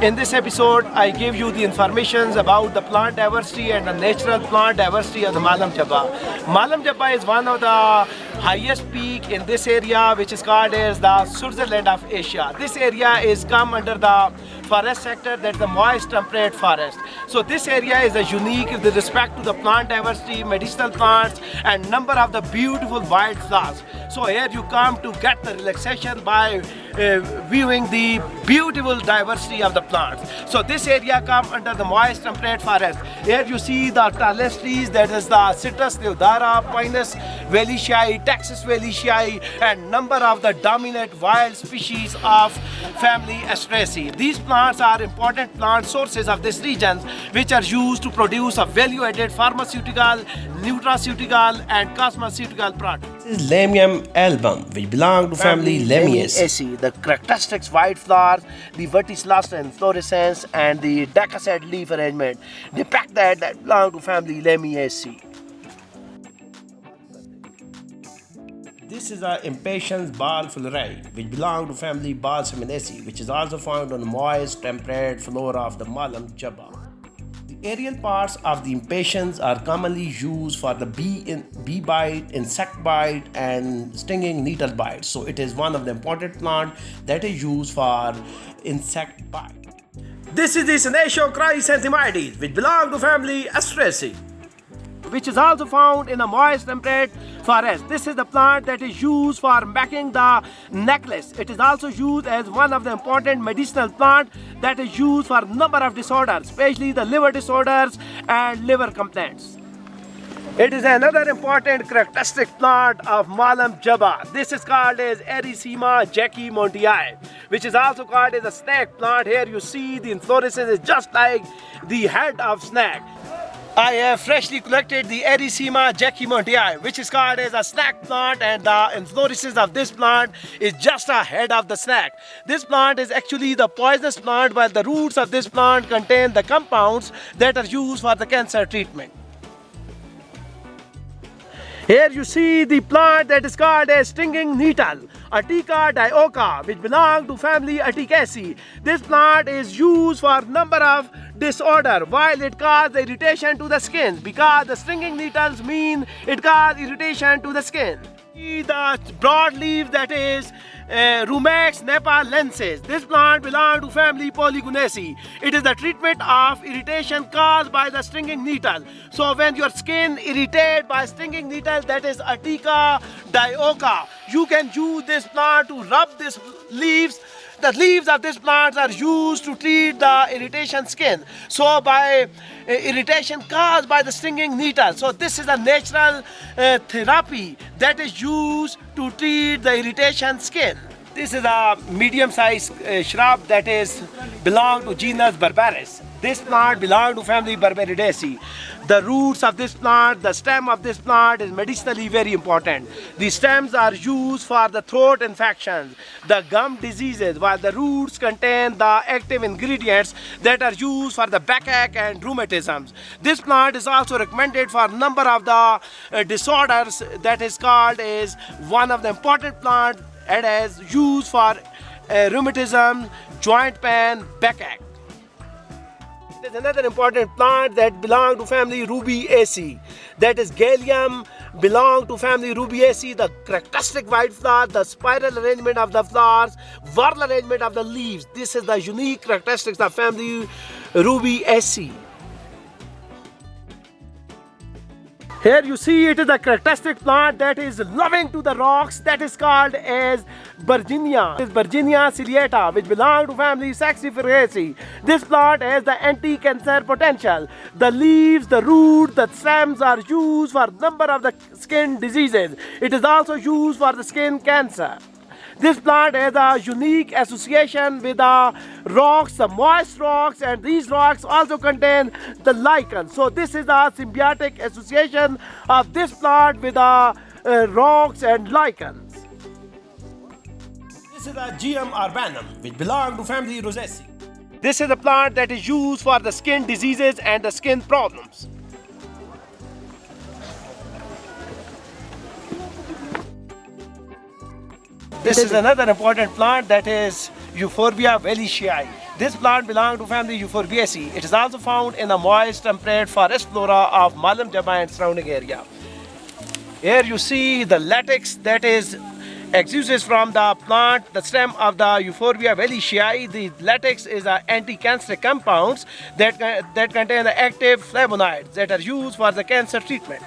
In this episode, I give you the information about the plant diversity and the natural plant diversity of the Malam Jabba. Malam Jabba is one of the highest peak in this area, which is called as the Switzerland of Asia. This area is come under the forest sector, that's the moist temperate forest. So this area is a unique with respect to the plant diversity, medicinal plants and number of the beautiful wildflowers. So here you come to get the relaxation by viewing the beautiful diversity of the plants. So this area come under the moist temperate forest. Here you see the tallest trees, that is the Citrus deodara, Pinus valleysii, Texas valleysii and number of the dominant wild species of family Asteraceae. These plants are important plant sources of this region which are used to produce a value-added pharmaceutical, nutraceutical and cosmeceutical products. This is Lamium album, which belong to family Lamiaceae. The characteristics white flowers, the verticillus inflorescence and the decussate leaf arrangement depict that belong to family Lamiaceae. This is an impatiens ball flora, which belong to family Balsamiaceae, which is also found on the moist temperate flora of the Malam Jabba. The aerial parts of the impatiens are commonly used for the bee bite, insect bite and stinging nettle bite. So it is one of the important plant that is used for insect bite. This is the Senecio which belong to family Asteraceae, which is also found in a moist temperate forest. This is the plant that is used for making the necklace. It is also used as one of the important medicinal plant that is used for a number of disorders, especially the liver disorders and liver complaints. It is another important characteristic plant of Malam Jabba. This is called as Erythema jacquemontii, which is also called as a snake plant. Here you see the inflorescence is just like the head of snake. I have freshly collected the Erythema jacquemontii, which is called as a snake plant, and the inflorescence of this plant is just a head of the snake. This plant is actually the poisonous plant, while the roots of this plant contain the compounds that are used for the cancer treatment. Here you see the plant that is called a stinging nettle, Atica dioica, which belong to family Aticaceae. This plant is used for a number of disorder, while it causes irritation to the skin, because the stinging nettles mean it causes irritation to the skin. The broad leaf that is Rumex nepalensis. This plant belongs to family Polygonaceae. It is the treatment of irritation caused by the stinging nettle. So when your skin irritated by stinging nettle, that is Atica dioica, you can use this plant to rub these leaves. The leaves of this plant are used to treat the irritation skin. So by irritation caused by the stinging nettle. So this is a natural therapy that is used to treat the irritation skin. This is a medium-sized shrub that is belong to genus Barbaris. This plant belongs to family Barbaridaceae. The roots of this plant, the stem of this plant is medicinally very important. The stems are used for the throat infections, the gum diseases, while the roots contain the active ingredients that are used for the backache and rheumatisms. This plant is also recommended for a number of the disorders that is called as one of the important plants and is used for rheumatism, joint pain, backache. There's another important plant that belongs to family Rubiaceae. That is Gallium, belong to family Rubiaceae. The characteristic white flower, the spiral arrangement of the flowers, whorl arrangement of the leaves. This is the unique characteristics of family Rubiaceae. Here you see it is a characteristic plant that is loving to the rocks, that is called as Virginia. It is Virginia ciliata, which belongs to family Saxiferaceae. This plant has the anti-cancer potential. The leaves, the root, the stems are used for a number of the skin diseases. It is also used for the skin cancer. This plant has a unique association with the rocks, the moist rocks, and these rocks also contain the lichen. So this is a symbiotic association of this plant with the rocks and lichens. This is a Geum urbanum, which belongs to family Rosaceae. This is a plant that is used for the skin diseases and the skin problems. This is another important plant, that is Euphorbia valleysii. This plant belongs to family Euphorbiaceae. It is also found in the moist temperate forest flora of Malam, Jabba and surrounding area. Here you see the latex that is exudes from the plant, the stem of the Euphorbia velicae. The latex is anti-cancer compounds that contain the active flavonoids that are used for the cancer treatment.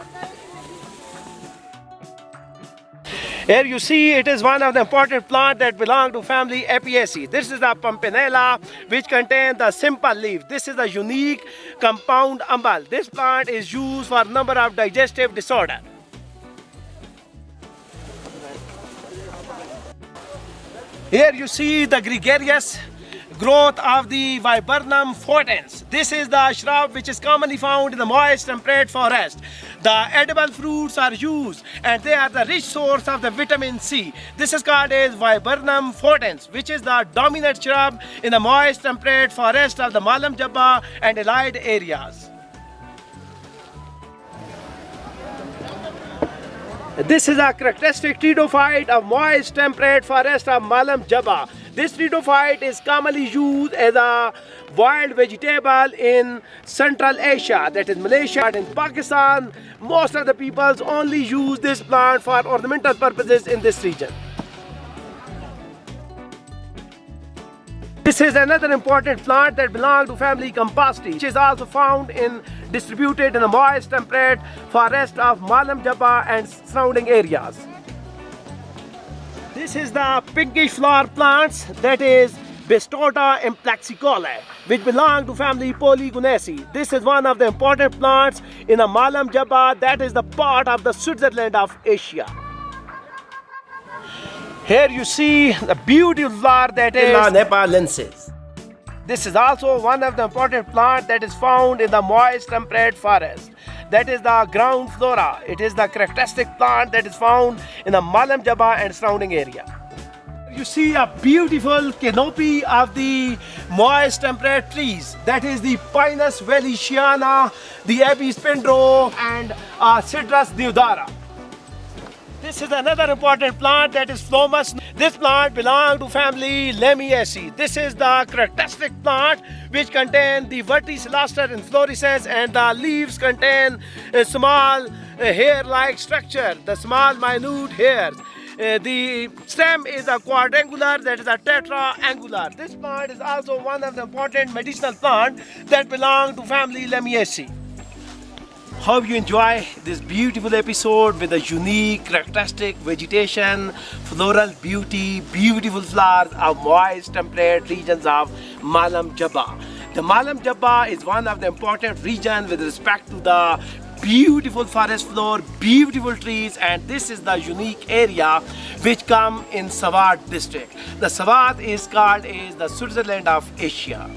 Here you see it is one of the important plants that belong to family Apiaceae. This is the Pimpinella, which contains the simple leaf. This is a unique compound umbel. This plant is used for a number of digestive disorders. Here you see the gregarious growth of the Viburnum fortens. This is the shrub which is commonly found in the moist temperate forest. The edible fruits are used and they are the rich source of the vitamin C. This is called as Viburnum fortens, which is the dominant shrub in the moist temperate forest of the Malam, Jabba and allied areas. This is a characteristic pteridophyte of moist temperate forest of Malam, Jabba. This pteridophyte is commonly used as a wild vegetable in Central Asia, that is Malaysia and in Pakistan. Most of the peoples only use this plant for ornamental purposes in this region. This is another important plant that belongs to family Comprises, which is also found in distributed in the moist temperate forest of Malam, Jabba and surrounding areas. This is the pinkish flower plants, that is Bestota implexicolae, which belong to family Polygonaceae. This is one of the important plants in the Malam, Jabba, that is the part of the Switzerland of Asia. Here you see the beautiful flower that is Nepalensis. This is also one of the important plants that is found in the moist temperate forest. That is the ground flora. It is the characteristic plant that is found in the Malam, Jabba and surrounding area. You see a beautiful canopy of the moist temperate trees. That is the Pinus valiciana, the Apis spindro and Citrus deodara. This is another important plant that is Phlomus. This plant belongs to family Lamiaceae. This is the characteristic plant which contains the verticilluster inflorescence and the leaves contain a small hair-like structure, the small minute hairs. The stem is a quadrangular, that is a tetraangular. This plant is also one of the important medicinal plants that belong to family Lamiaceae. Hope you enjoy this beautiful episode with a unique characteristic vegetation, floral beauty, beautiful flowers of moist temperate regions of Malam, Jabba. The Malam, Jabba is one of the important regions with respect to the beautiful forest floor, beautiful trees, and this is the unique area which come in Swat district. The Swat is called as the Switzerland of Asia.